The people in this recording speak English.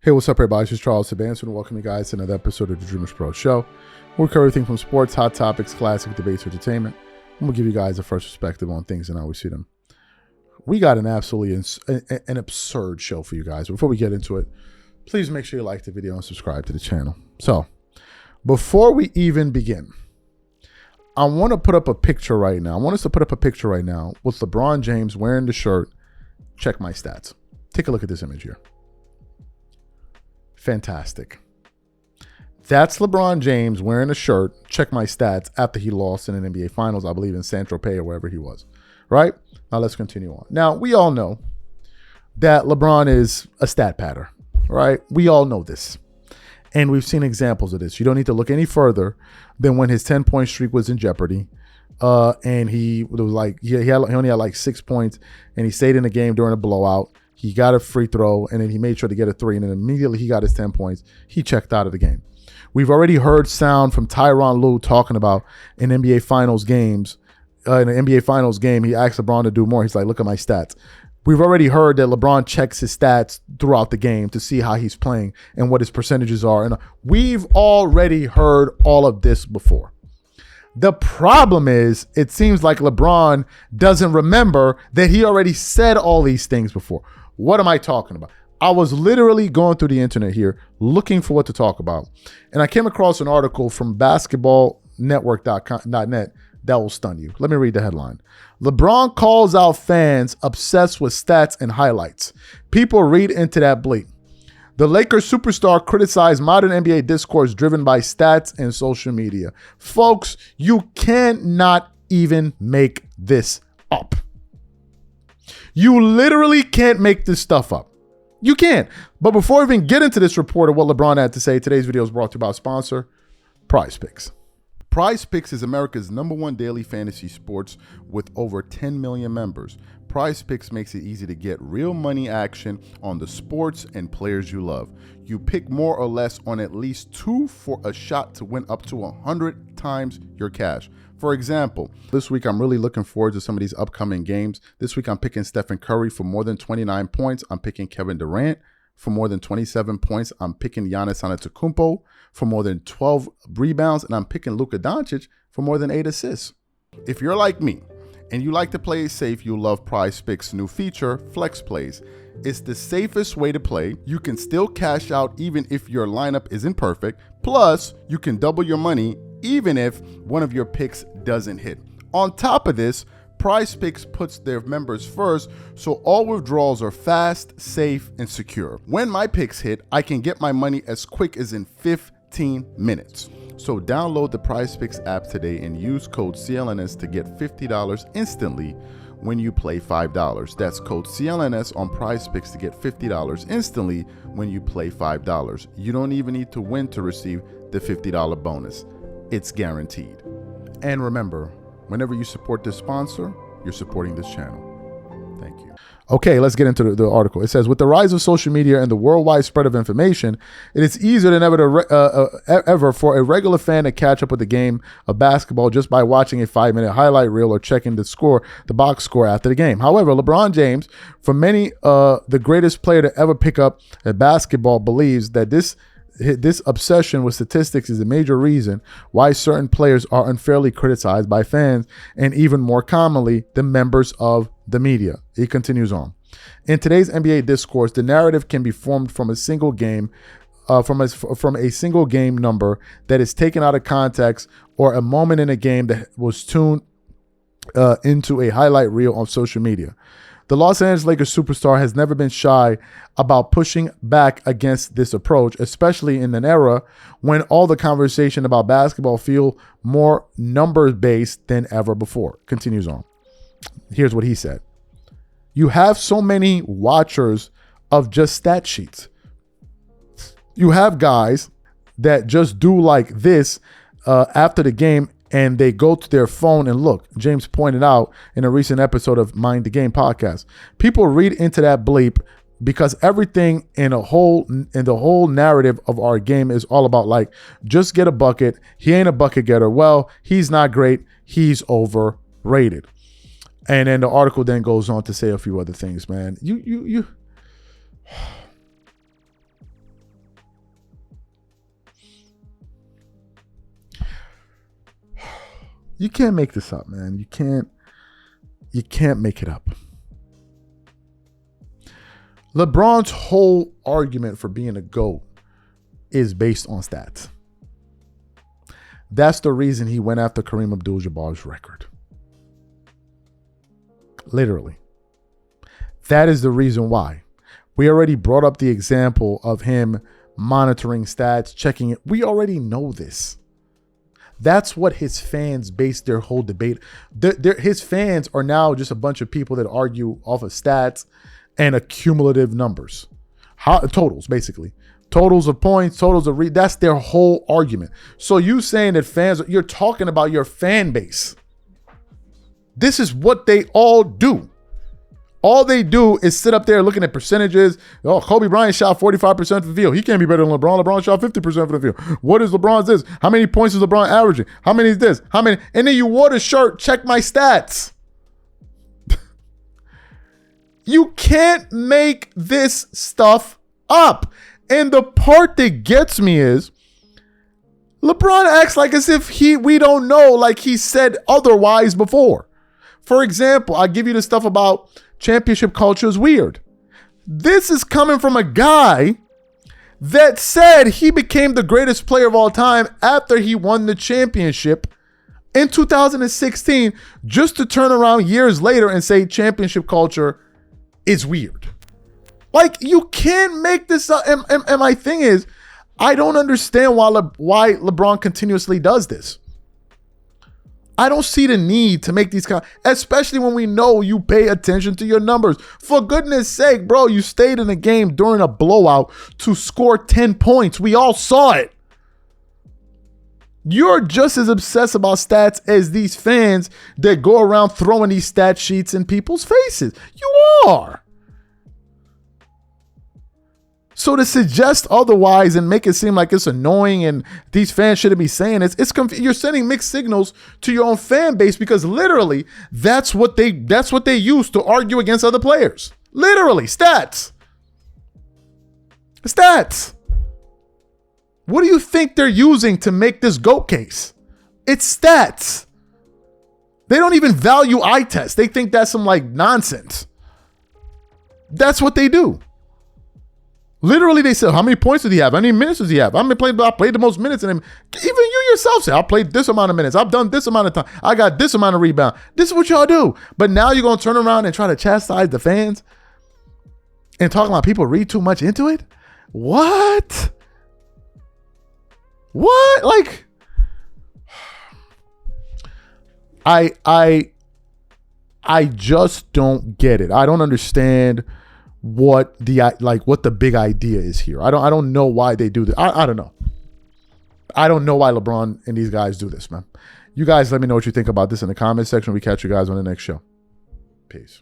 Hey, what's up, everybody? This is Charles Sebastian, and welcome you guys to another episode of the DREAMERSPRO show. We'll cover everything from sports, hot topics, classic debates, entertainment, and we'll give you guys a first perspective on things and how we see them. We got an absolutely an absurd show for you guys. Before we get into it, please make sure you like the video and subscribe to the channel. So, before we even begin, I want to put up a picture right now. I want us to put up a picture right now with LeBron James wearing the shirt, Check My Stats. Take a look at this image here. Fantastic. That's LeBron James wearing a shirt, Check My Stats, after he lost in an NBA Finals, I believe in Saint-Tropez or wherever he was, right? Now let's continue on. Now, we all know that LeBron is a stat padder, right? We all know this. And we've seen examples of this. You don't need to look any further than when his 10-point streak was in jeopardy. And he only had like 6 points, and he stayed in the game during a blowout. He got a free throw, and then he made sure to get a three, and then immediately he got his 10 points. He checked out of the game. We've already heard sound from Tyronn Lue talking about in NBA Finals games. In an NBA Finals game, he asked LeBron to do more. He's like, look at my stats. We've already heard that LeBron checks his stats throughout the game to see how he's playing and what his percentages are. And we've already heard all of this before. The problem is, it seems like LeBron doesn't remember that he already said all these things before. What am I talking about? I was literally going through the internet here looking for what to talk about. And I came across an article from basketballnetwork.net that will stun you. Let me read the headline. LeBron calls out fans obsessed with stats and highlights. People read into that bleep. The Lakers superstar criticized modern NBA discourse driven by stats and social media. Folks, you cannot even make this up. You literally can't make this stuff up. You can't. But before we even get into this report of what LeBron had to say, today's video is brought to you by our sponsor, Prize Picks. Prize Picks is America's #1 daily fantasy sports with over 10 million members. Prize Picks makes it easy to get real money action on the sports and players you love. You pick more or less on at least 2 for a shot to win up to 100 times your cash. For example, this week I'm really looking forward to some of these upcoming games. This week I'm picking Stephen Curry for more than 29 points. I'm picking Kevin Durant for more than 27 points. I'm picking Giannis Antetokounmpo for more than 12 rebounds. And I'm picking Luka Doncic for more than 8 assists. If you're like me and you like to play it safe, you'll love Prize Picks' new feature, Flex Plays. It's the safest way to play. You can still cash out even if your lineup isn't perfect. Plus, you can double your money even if one of your picks doesn't hit. On top of this, Prize Picks puts their members first, so all withdrawals are fast, safe, and secure. When my picks hit, I can get my money as quick as in 15 minutes. So download the Prize Picks app today and use code CLNS to get $50 instantly when you play $5. That's code CLNS on Prize Picks to get $50 instantly when you play $5. You don't even need to win to receive the $50 bonus. It's guaranteed. And remember, whenever you support this sponsor, you're supporting this channel. Thank you. Okay, let's get into the article. It says, with the rise of social media and the worldwide spread of information, it is easier than ever for a regular fan to catch up with the game of basketball just by watching a 5-minute highlight reel or checking the box score after the game. However, LeBron James, for many the greatest player to ever pick up a basketball, believes that this obsession with statistics is a major reason why certain players are unfairly criticized by fans and even more commonly, the members of the media. He continues on. In today's NBA discourse, the narrative can be formed from a single game, from a single game number that is taken out of context or a moment in a game that was tuned into a highlight reel on social media. The Los Angeles Lakers superstar has never been shy about pushing back against this approach, especially in an era when all the conversation about basketball feel more numbers-based than ever before. Continues on. Here's what he said. You have so many watchers of just stat sheets. You have guys that just do like this after the game, and they go to their phone and look. James pointed out in a recent episode of Mind the Game podcast. People read into that bleep because everything in the whole narrative of our game is all about like, just get a bucket. He ain't a bucket getter. Well, he's not great. He's overrated. And then the article then goes on to say a few other things, man. You can't make this up, man. You can't make it up. LeBron's whole argument for being a GOAT is based on stats. That's the reason he went after Kareem Abdul-Jabbar's record. Literally. That is the reason why. We already brought up the example of him monitoring stats, checking it. We already know this. That's what his fans base their whole debate. His fans are now just a bunch of people that argue off of stats and accumulative numbers. Totals, basically. Totals of points, totals of that's their whole argument. So you saying that fans, you're talking about your fan base. This is what they all do. All they do is sit up there looking at percentages. Oh, Kobe Bryant shot 45% from the field. He can't be better than LeBron. LeBron shot 50% from the field. What is LeBron's this? How many points is LeBron averaging? How many is this? How many? And then you wore the shirt, check my stats. You can't make this stuff up. And the part that gets me is LeBron acts like as if we don't know, like he said otherwise before. For example, I give you the stuff about championship culture is weird. This is coming from a guy that said he became the greatest player of all time after he won the championship in 2016, just to turn around years later and say championship culture is weird. Like, you can't make this up. And my thing is, I don't understand why LeBron continuously does this. I don't see the need to make these especially when we know you pay attention to your numbers. For goodness sake, bro, you stayed in the game during a blowout to score 10 points. We all saw it. You're just as obsessed about stats as these fans that go around throwing these stat sheets in people's faces. You are. So to suggest otherwise and make it seem like it's annoying and these fans shouldn't be saying it, you're sending mixed signals to your own fan base, because literally that's what they use to argue against other players. Literally, stats. Stats. What do you think they're using to make this GOAT case? It's stats. They don't even value eye tests. They think that's some like nonsense. That's what they do. Literally, they said, how many points did he have? How many minutes does he have? I played the most minutes in him. Even you yourself say, I played this amount of minutes. I've done this amount of time. I got this amount of rebound. This is what y'all do. But now you're going to turn around and try to chastise the fans and talk about people read too much into it? What? What? Like, I just don't get it. I don't understand what the big idea is here. I don't know why they do this. I don't know. I don't know why LeBron and these guys do this, man. You guys let me know what you think about this in the comment section. We catch you guys on the next show. Peace.